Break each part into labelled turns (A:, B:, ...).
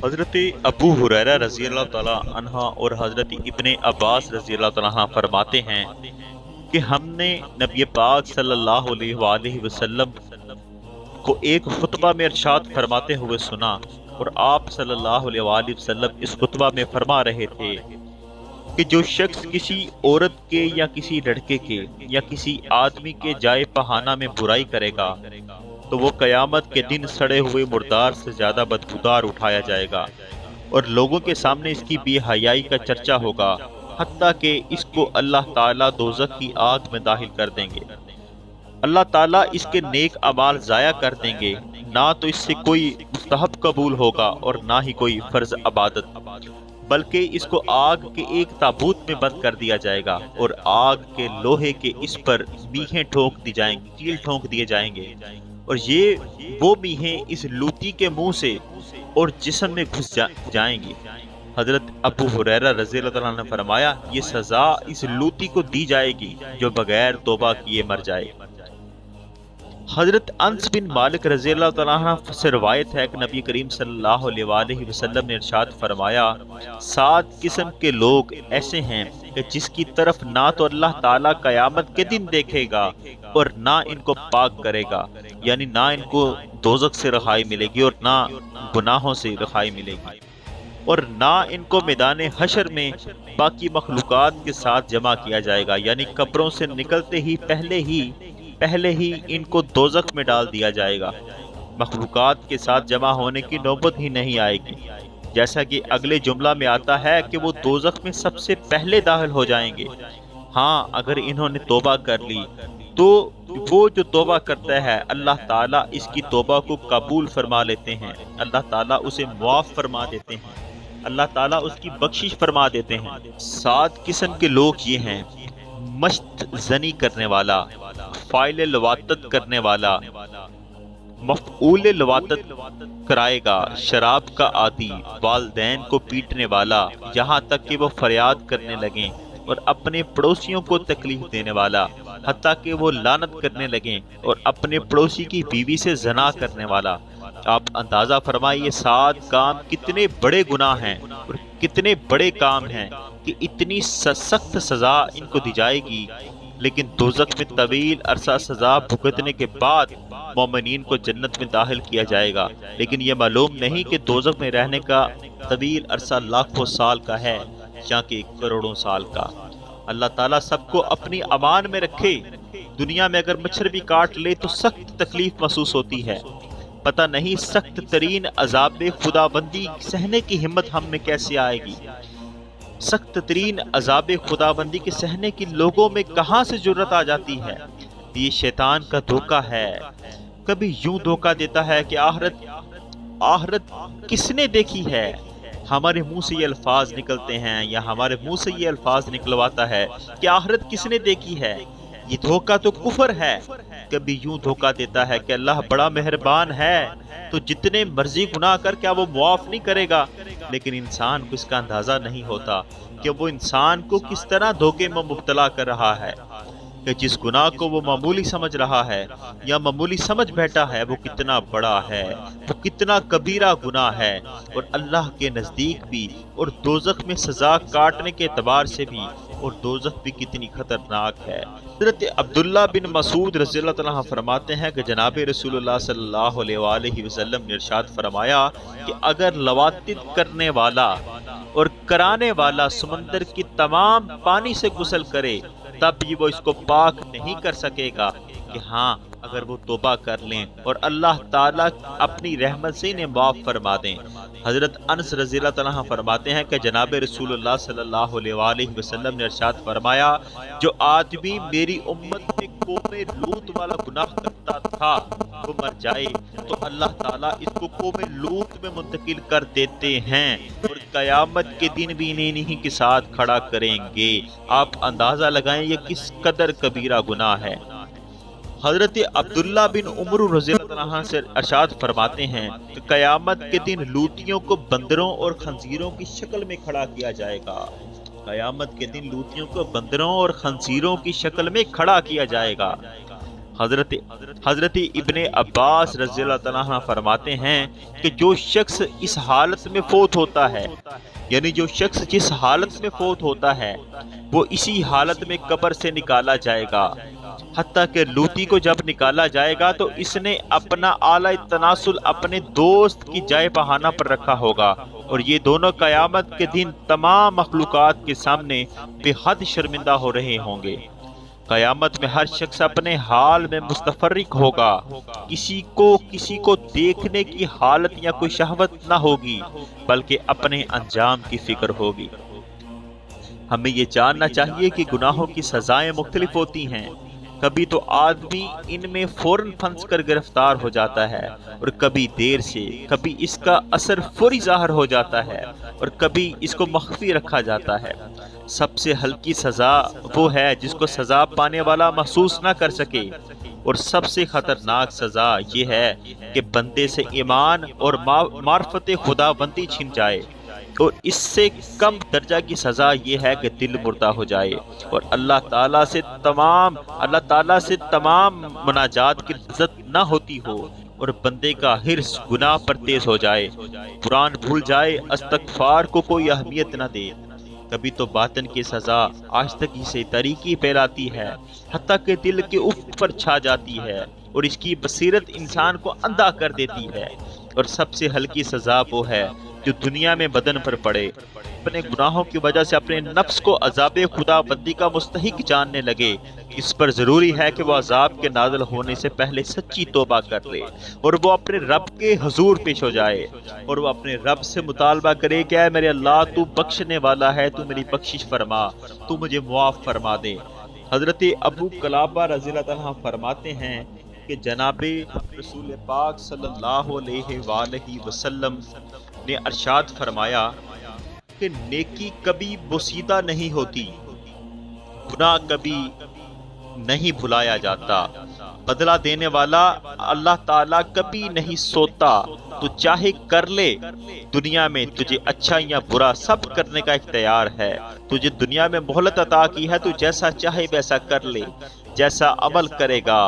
A: حضرت ابو ہریرہ رضی اللہ تعالی عنہ اور حضرت ابن عباس رضی اللہ تعالی عنہ فرماتے ہیں کہ ہم نے نبی پاک صلی اللہ علیہ وآلہ وسلم کو ایک خطبہ میں ارشاد فرماتے ہوئے سنا، اور آپ صلی اللہ علیہ وآلہ وسلم اس خطبہ میں فرما رہے تھے کہ جو شخص کسی عورت کے یا کسی لڑکے کے یا کسی آدمی کے جائے پہانہ میں برائی کرے گا تو وہ قیامت کے دن سڑے ہوئے مردار سے زیادہ بدبودار اٹھایا جائے گا، اور لوگوں کے سامنے اس کی بے حیائی کا چرچا ہوگا، حتیٰ کہ اس کو اللہ تعالیٰ دوزخ کی آگ میں داخل کر دیں گے۔ اللہ تعالیٰ اس کے نیک اعمال ضائع کر دیں گے، نہ تو اس سے کوئی مستحب قبول ہوگا اور نہ ہی کوئی فرض عبادت، بلکہ اس کو آگ کے ایک تابوت میں بند کر دیا جائے گا، اور آگ کے لوہے کے اس پر میخیں ٹھونک دی جائیں گی، کیل ٹھونک دیے جائیں گے، اور یہ وہ میخیں اس لوتی کے منہ سے اور جسم میں گھس جائیں گی۔ حضرت ابو ہریرہ رضی اللہ عنہ نے فرمایا، یہ سزا اس لوتی کو دی جائے گی جو بغیر توبہ کیے مر جائے۔ حضرت انس بن مالک رضی اللہ تعالیٰ عنہ سے روایت ہے کہ نبی کریم صلی اللہ علیہ وآلہ وسلم نے ارشاد فرمایا، 7 قسم کے لوگ ایسے ہیں کہ جس کی طرف نہ تو اللہ تعالیٰ قیامت کے دن دیکھے گا اور نہ ان کو پاک کرے گا، یعنی نہ ان کو دوزخ سے رہائی ملے گی اور نہ گناہوں سے رہائی ملے گی، اور نہ ان کو میدان حشر میں باقی مخلوقات کے ساتھ جمع کیا جائے گا، یعنی قبروں سے نکلتے ہی پہلے ہی ان کو دوزخ میں ڈال دیا جائے گا، مخلوقات کے ساتھ جمع ہونے کی نوبت ہی نہیں آئے گی، جیسا کہ اگلے جملہ میں آتا ہے کہ وہ دوزخ میں سب سے پہلے داخل ہو جائیں گے۔ ہاں، اگر انہوں نے توبہ کر لی تو وہ جو توبہ کرتا ہے اللہ تعالیٰ اس کی توبہ کو قبول فرما لیتے ہیں، اللہ تعالیٰ اسے معاف فرما دیتے ہیں، اللہ تعالیٰ اس کی بخشش فرما دیتے ہیں۔ 7 قسم کے لوگ یہ ہیں: مشت زنی کرنے والا، فاعل لواطت کرنے والا، مفعول لواطت کرائے گا، شراب کا عادی، والدین کو پیٹنے والا یہاں تک کہ وہ فریاد کرنے لگیں، اور اپنے پڑوسیوں کو تکلیف دینے والا حتیٰ کہ وہ لعنت کرنے لگیں، اور اپنے پڑوسی کی بیوی سے زنا کرنے والا۔ آپ اندازہ فرمائیے یہ 7 کام کتنے بڑے گناہ ہیں اور کتنے بڑے کام ہیں کہ اتنی سخت سزا ان کو دی جائے گی، لیکن دوزخ میں طویل عرصہ سزا بھگتنے کے بعد مومنین کو جنت میں داخل کیا جائے گا، لیکن یہ معلوم نہیں کہ دوزخ میں رہنے کا طویل عرصہ لاکھوں سال کا ہے یا کہ کروڑوں سال کا۔ اللہ تعالیٰ سب کو اپنی امان میں رکھے۔ دنیا میں اگر مچھر بھی کاٹ لے تو سخت تکلیف محسوس ہوتی ہے، پتہ نہیں سخت ترین عذاب خداوندی سہنے کی ہمت ہم میں کیسے آئے گی، سخت ترین عذاب خداوندی کے سہنے کی لوگوں میں کہاں سے جرت آ جاتی ہے۔ یہ شیطان کا دھوکہ ہے، کبھی یوں دھوکہ دیتا ہے کہ آخرت کس نے دیکھی ہے، ہمارے منہ سے یہ الفاظ نکلتے ہیں یا ہمارے منہ سے یہ الفاظ نکلواتا ہے کہ آخرت کس نے دیکھی ہے۔ یہ دھوکہ تو کفر ہے۔ کبھی یوں دھوکہ دیتا ہے کہ اللہ بڑا مہربان ہے تو جتنے مرضی گناہ کر کیا وہ معاف نہیں کرے گا، لیکن انسان کو اس کا اندازہ نہیں ہوتا کہ وہ انسان کو کس طرح دھوکے میں مبتلا کر رہا ہے، کہ جس گناہ کو وہ معمولی سمجھ رہا ہے یا معمولی سمجھ بیٹھا ہے وہ کتنا بڑا ہے، وہ کتنا کبیرہ گناہ ہے، اور اللہ کے نزدیک بھی، اور دوزخ میں سزا کاٹنے کے اعتبار سے بھی، اور دوزخ بھی کتنی خطرناک ہے۔ حضرت عبداللہ بن مسعود رضی اللہ تعالیٰ عنہ فرماتے ہیں کہ جناب رسول اللہ صلی اللہ علیہ وآلہ وسلم نے ارشاد فرمایا کہ اگر لواطت کرنے والا اور کرانے والا سمندر کی تمام پانی سے غسل کرے تب بھی وہ اس کو پاک نہیں کر سکے گا، کہ ہاں اگر وہ توبہ کر لیں اور اللہ تعالیٰ اپنی رحمت سے انہیں معاف فرما دیں۔ حضرت انس رضی اللہ تعالیٰ عنہ فرماتے ہیں کہ جناب رسول اللہ صلی اللہ علیہ وآلہ وسلم نے ارشاد فرمایا، جو آدمی میری امت میں قوم لوط والا گناہ کرتا تھا وہ مر جائے تو اللہ تعالیٰ اس کو قوم لوط میں منتقل کر دیتے ہیں، اور قیامت کے دن بھی انہیں کے ساتھ کھڑا کریں گے۔ آپ اندازہ لگائیں یہ کس قدر کبیرہ گناہ ہے۔ حضرت عبداللہ بن عمر رضی اللہ عنہ سے ارشاد فرماتے ہیں کہ قیامت کے دن لوٹیوں کو بندروں اور خنزیروں کی شکل میں کھڑا کیا جائے گا۔ قیامت کے دن لوٹیوں کو بندروں اور خنزیروں کی شکل میں کھڑا کیا جائے گا۔ حضرت ابن عباس رضی اللہ تعالیٰ عنہ فرماتے ہیں کہ جو شخص اس حالت میں فوت ہوتا ہے، یعنی جو شخص جس حالت میں فوت ہوتا ہے وہ اسی حالت میں قبر سے نکالا جائے گا، حتیٰ کہ لوٹی کو جب نکالا جائے گا تو اس نے اپنا اعلی تناسل اپنے دوست کی جائے بہانہ پر رکھا ہوگا، اور یہ دونوں قیامت کے دن تمام مخلوقات کے سامنے بے حد شرمندہ ہو رہے ہوں گے۔ قیامت میں ہر شخص اپنے حال میں مستفرق ہوگا، کسی کو دیکھنے کی حالت یا کوئی شہوت نہ ہوگی، بلکہ اپنے انجام کی فکر ہوگی۔ ہمیں یہ جاننا چاہیے کہ گناہوں کی سزائیں مختلف ہوتی ہیں۔ کبھی تو آدمی ان میں فوراً پھنس کر گرفتار ہو جاتا ہے، اور کبھی دیر سے، کبھی اس کا اثر فوری ظاہر ہو جاتا ہے، اور کبھی اس کو مخفی رکھا جاتا ہے۔ سب سے ہلکی سزا وہ ہے جس کو سزا پانے والا محسوس نہ کر سکے، اور سب سے خطرناک سزا یہ ہے کہ بندے سے ایمان اور معرفت خدا بندی چھن جائے، اور اس سے کم درجہ کی سزا یہ ہے کہ دل مردہ ہو جائے اور اللہ تعالیٰ سے تمام مناجات کی لذت نہ ہوتی ہو، اور بندے کا حرص گناہ پر تیز ہو جائے، قرآن بھول جائے، استغفار کو کوئی اہمیت نہ دے۔ کبھی تو باطن کی سزا آہستگی سے تاریکی پھیلاتی ہے، حتیٰ کہ دل کے افق پر چھا جاتی ہے، اور اس کی بصیرت انسان کو اندھا کر دیتی ہے۔ اور سب سے ہلکی سزا وہ ہے جو دنیا میں بدن پر پڑے، اپنے گناہوں کی وجہ سے اپنے نفس کو عذاب خدا بندی کا مستحق جاننے لگے۔ اس پر ضروری ہے کہ وہ عذاب کے نازل ہونے سے پہلے سچی توبہ کر لے، اور وہ اپنے رب کے حضور پیش ہو جائے، اور وہ اپنے رب سے مطالبہ کرے کہ اے میرے اللہ، تو بخشنے والا ہے، تو میری بخشش فرما، تو مجھے معاف فرما دے۔ حضرت ابو قلابہ رضی اللہ عنہ فرماتے ہیں کہ جناب رسول پاک صلی اللہ علیہ وآلہ وسلم نے ارشاد فرمایا کہ نیکی کبھی بوسیدہ نہیں ہوتی، گناہ کبھی نہیں بھلایا جاتا، بدلہ دینے والا اللہ تعالیٰ کبھی نہیں سوتا، تو چاہے کر لے، دنیا میں تجھے اچھا یا برا سب کرنے کا اختیار ہے، تجھے دنیا میں مہلت عطا کی ہے، تو جیسا چاہے ویسا کر لے، جیسا عمل کرے گا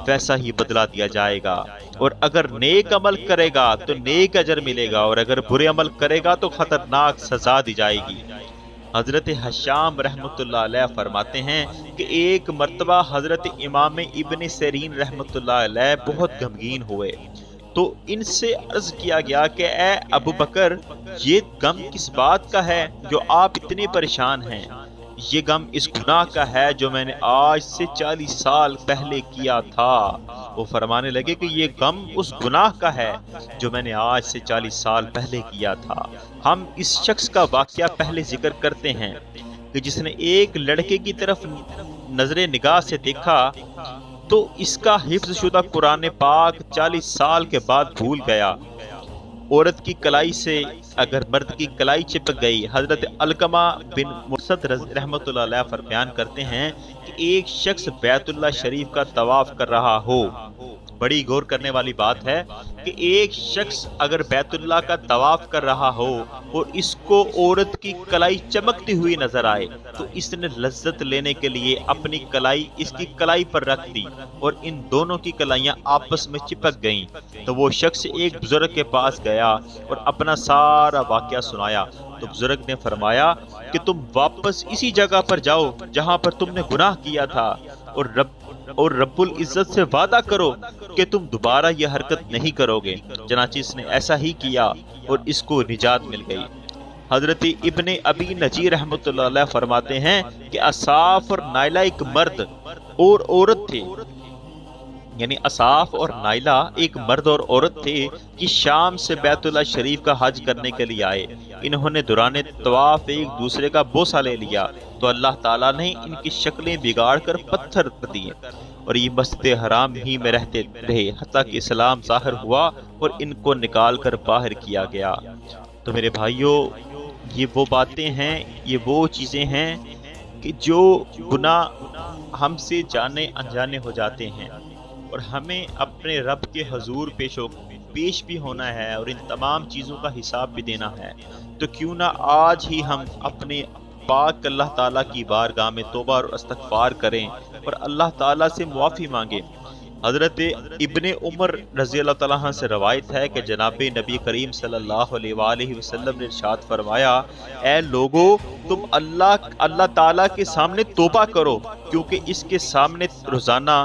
A: ویسا ہی بدلہ دیا جائے گا، اور اگر نیک عمل کرے گا تو نیک اجر ملے گا، اور اگر برے عمل کرے گا تو خطرناک سزا دی جائے گی۔ حضرت حشام رحمۃ اللہ علیہ فرماتے ہیں کہ ایک مرتبہ حضرت امام ابن سیرین رحمۃ اللہ علیہ بہت غمگین ہوئے، تو ان سے عرض کیا گیا کہ اے ابو بکر، یہ غم کس بات کا ہے جو آپ اتنے پریشان ہیں؟ یہ غم اس گناہ کا ہے جو میں نے آج سے 40 سال پہلے کیا تھا۔ وہ فرمانے لگے کہ یہ غم اس گناہ کا ہے جو میں نے آج سے 40 سال پہلے کیا تھا۔ ہم اس شخص کا واقعہ پہلے ذکر کرتے ہیں کہ جس نے ایک لڑکے کی طرف نظر نگاہ سے دیکھا تو اس کا حفظ شدہ قرآن پاک 40 سال کے بعد بھول گیا۔ عورت کی کلائی سے اگر مرد کی کلائی چپک گئی۔ حضرت علقمہ بن مرثد رحمۃ اللہ علیہ بیان کرتے ہیں کہ ایک شخص بیت اللہ شریف کا طواف کر رہا ہو، بڑی غور کرنے والی بات ہے کہ ایک شخص اگر بیت اللہ کا طواف کر رہا ہو اور اس کو عورت کی کلائی چمکتی ہوئی نظر آئے تو اس نے لذت لینے کے لیے اپنی کلائی اس کی کلائی پر رکھ دی اور ان دونوں کی کلائیاں آپس میں چپک گئیں، تو وہ شخص ایک بزرگ کے پاس گیا اور اپنا سارا واقعہ سنایا۔ تو بزرگ نے فرمایا کہ تم واپس اسی جگہ پر جاؤ جہاں پر تم نے گناہ کیا تھا، اور رب العزت سے وعدہ کرو کہ تم دوبارہ یہ حرکت نہیں کرو گے۔ چنانچہ اس نے ایسا ہی کیا اور اس کو نجات مل گئی۔ حضرت ابن ابی نجی رحمۃ اللہ علیہ فرماتے ہیں کہ اصاف اور نائلہ ایک مرد اور عورت تھے، یعنی اصاف اور نائلہ ایک مرد اور عورت تھے کہ شام سے بیت اللہ شریف کا حج کرنے کے لیے آئے۔ انہوں نے دوران طواف ایک دوسرے کا بوسہ لے لیا تو اللہ تعالیٰ نے ان کی شکلیں بگاڑ کر پتھر کر دیے اور یہ مسجد حرام ہی میں رہتے رہے حتیٰ کہ اسلام ظاہر ہوا اور ان کو نکال کر باہر کیا گیا۔ تو میرے بھائیوں، یہ وہ باتیں ہیں، یہ وہ چیزیں ہیں کہ جو گناہ ہم سے جانے انجانے ہو جاتے ہیں اور ہمیں اپنے رب کے حضور پیش بھی ہونا ہے اور ان تمام چیزوں کا حساب بھی دینا ہے، تو کیوں نہ آج ہی ہم اپنے پاک اللہ تعالیٰ کی بارگاہ میں توبہ اور استغفار کریں اور اللہ تعالیٰ سے معافی مانگیں۔ حضرت ابن عمر رضی اللہ تعالیٰ عنہ سے روایت ہے کہ جناب نبی کریم صلی اللہ علیہ وآلہ وسلم نے ارشاد فرمایا، اے لوگو تم اللہ تعالیٰ کے سامنے توبہ کرو، کیونکہ اس کے سامنے روزانہ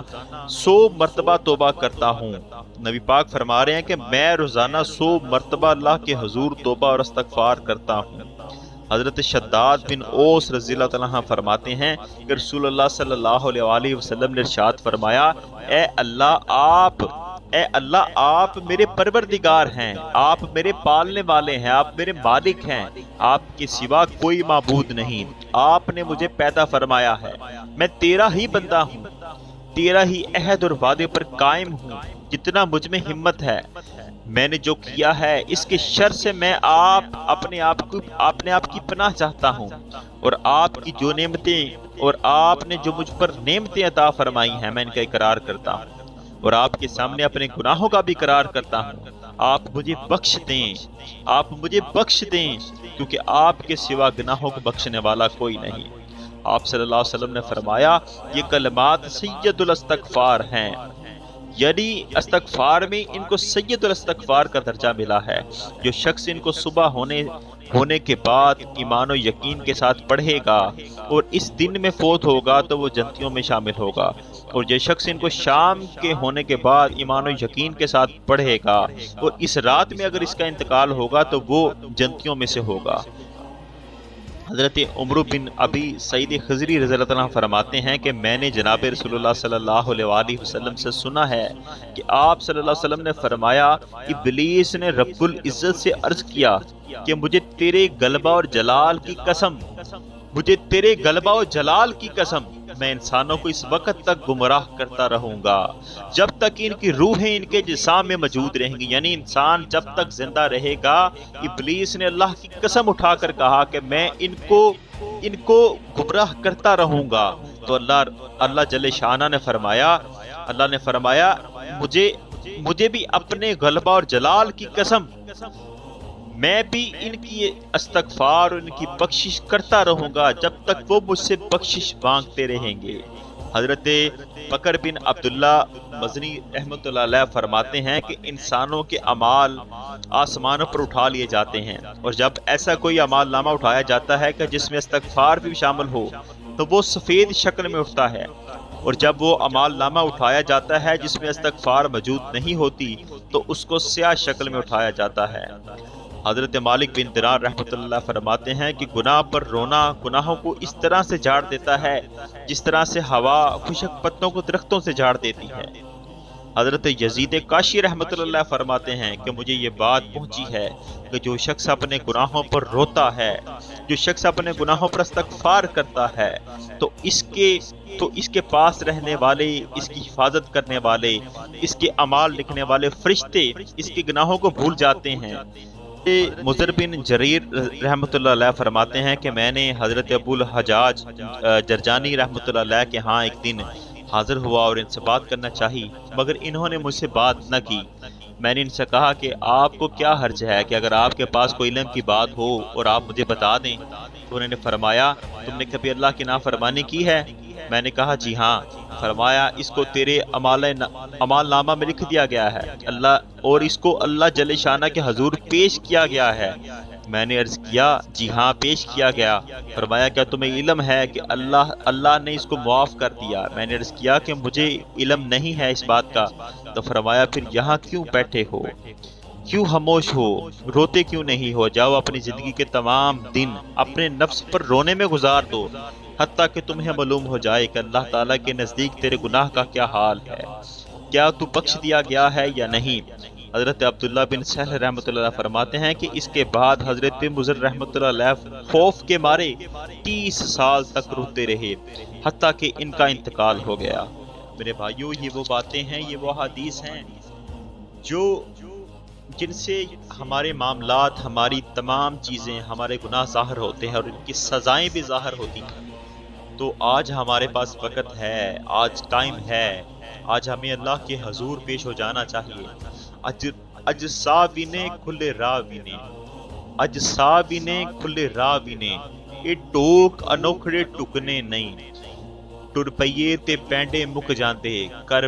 A: 100 مرتبہ توبہ کرتا ہوں۔ نبی پاک فرما رہے ہیں کہ میں روزانہ 100 مرتبہ اللہ کے حضور توبہ اور استغفار کرتا ہوں۔ حضرت شداد بن اوس رضی اللہ تعالیٰ عنہ فرماتے ہیں کہ رسول اللہ صلی اللہ علیہ وآلہ وسلم نے ارشاد فرمایا، اے اللہ آپ میرے پروردگار ہیں، آپ میرے پالنے والے ہیں، آپ میرے مالک ہیں، آپ کے سوا کوئی معبود نہیں، آپ نے مجھے پیدا فرمایا ہے، میں تیرا ہی بندہ ہوں، تیرا ہی عہد اور وعدے پر قائم ہوں، جتنا مجھ میں ہمت ہے میں نے جو کیا ہے اس کے شر سے میں اپنے آپ کی پناہ چاہتا ہوں، اور آپ کی جو نعمتیں اور آپ نے جو مجھ پر نعمتیں عطا فرمائی ہیں میں ان کا اقرار کرتا ہوں، اور آپ کے سامنے اپنے گناہوں کا بھی اقرار کرتا ہوں، آپ مجھے بخش دیں کیونکہ آپ کے سوا گناہوں کو بخشنے والا کوئی نہیں۔ آپ صلی اللہ علیہ وسلم نے فرمایا یہ کلمات سید الاستغفار ہیں، یعنی استغفار میں ان کو سید الاستغفار کا درجہ ملا ہے۔ جو شخص ان کو صبح ہونے کے بعد ایمان و یقین کے ساتھ پڑھے گا اور اس دن میں فوت ہوگا تو وہ جنتیوں میں شامل ہوگا، اور جو شخص ان کو شام کے ہونے کے بعد ایمان و یقین کے ساتھ پڑھے گا اور اس رات میں اگر اس کا انتقال ہوگا تو وہ جنتیوں میں سے ہوگا۔ حضرت عمر بن ابی سعید خضری رضی اللہ عنہ فرماتے ہیں کہ میں نے جناب رسول اللہ صلی اللہ علیہ وآلہ وسلم سے سنا ہے کہ آپ صلی اللہ علیہ وسلم نے فرمایا، ابلیس نے رب العزت سے عرض کیا کہ مجھے تیرے غلبہ اور جلال کی قسم میں انسانوں کو اس وقت تک گمراہ کرتا رہوں گا جب تک ان کی روحیں ان کے جسام میں موجود رہیں گی، یعنی انسان جب تک زندہ رہے گا۔ ابلیس نے اللہ کی قسم اٹھا کر کہا کہ میں ان کو گمراہ کرتا رہوں گا، تو اللہ جل شانہ نے فرمایا مجھے بھی اپنے غلبہ اور جلال کی قسم میں بھی ان کی استغفار اور ان کی بخشش کرتا رہوں گا جب تک وہ مجھ سے بخشش مانگتے رہیں گے۔ حضرت بکر بن عبداللہ مزنی رحمۃ اللہ علیہ فرماتے ہیں کہ انسانوں کے اعمال آسمانوں پر اٹھا لیے جاتے ہیں، اور جب ایسا کوئی اعمال نامہ اٹھایا جاتا ہے کہ جس میں استغفار بھی شامل ہو تو وہ سفید شکل میں اٹھتا ہے، اور جب وہ اعمال نامہ اٹھایا جاتا ہے جس میں استغفار موجود نہیں ہوتی تو اس کو سیاہ شکل میں اٹھایا جاتا ہے۔ حضرت مالک بن دینار رحمۃ اللہ فرماتے ہیں کہ گناہ پر رونا گناہوں کو اس طرح سے جھاڑ دیتا ہے جس طرح سے ہوا خشک پتوں کو درختوں سے جھاڑ دیتی ہے۔ حضرت یزید کاشی رحمۃ اللہ فرماتے ہیں کہ مجھے یہ بات پہنچی ہے کہ جو شخص اپنے گناہوں پر روتا ہے، جو شخص اپنے گناہوں پر استغفار کرتا ہے تو اس کے پاس رہنے والے، اس کی حفاظت کرنے والے، اس کے اعمال لکھنے والے فرشتے اس کے گناہوں کو بھول جاتے ہیں۔ مضر بن جریر رحمۃ اللہ علیہ فرماتے ہیں کہ میں نے حضرت ابو الحجاج جرجانی رحمۃ اللہ علیہ کے ہاں ایک دن حاضر ہوا اور ان سے بات کرنا چاہی، مگر انہوں نے مجھ سے بات نہ کی۔ میں نے ان سے کہا کہ آپ کو کیا حرج ہے کہ اگر آپ کے پاس کوئی علم کی بات ہو اور آپ مجھے بتا دیں؟ تو انہوں نے فرمایا تم نے کبھی اللہ کی نافرمانی کی ہے؟ میں نے کہا جی ہاں۔ فرمایا اس کو تیرے اعمال نامہ میں لکھ دیا گیا ہے اور اس کو اللہ جل شانہ کے حضور پیش کیا گیا ہے۔ میں نے عرض کیا جی ہاں پیش کیا گیا۔ فرمایا کیا تمہیں علم ہے کہ اللہ نے اس کو معاف کر دیا؟ میں نے عرض کیا کہ مجھے علم نہیں ہے اس بات کا۔ تو فرمایا پھر یہاں کیوں بیٹھے ہو، کیوں خاموش ہو، روتے کیوں نہیں ہو؟ جاؤ اپنی زندگی کے تمام دن اپنے نفس پر رونے میں گزار دو، حتیٰ کہ تمہیں معلوم ہو جائے کہ اللہ تعالیٰ کے نزدیک تیرے گناہ کا کیا حال ہے، کیا تو بخش دیا گیا ہے یا نہیں۔ حضرت عبداللہ بن سہل رحمۃ اللہ علیہ فرماتے ہیں کہ اس کے بعد حضرت مضر رحمۃ اللہ علیہ خوف کے مارے 30 سال تک روتے رہے، حتیٰ کہ ان کا انتقال ہو گیا۔ میرے بھائیوں، یہ وہ باتیں ہیں، یہ وہ حدیث ہیں جن سے ہمارے معاملات، ہماری تمام چیزیں، ہمارے گناہ ظاہر ہوتے ہیں اور ان کی سزائیں بھی ظاہر ہوتی ہیں۔ تو آج ہمارے پاس وقت ہے، آج ٹائم ہے، آج ہمیں اللہ کے حضور پیش ہو جانا چاہیے۔ اج ساوینے کھلے راوینے، اج ساوینے کھلے راوینے، اے ٹوک انوکھڑے ٹکنے نہیں۔ ਟੁਰ ਤੇ ਪੈਂਡੇ ਮੁੱਕ ਜਾਂਦੇ, ਕਰ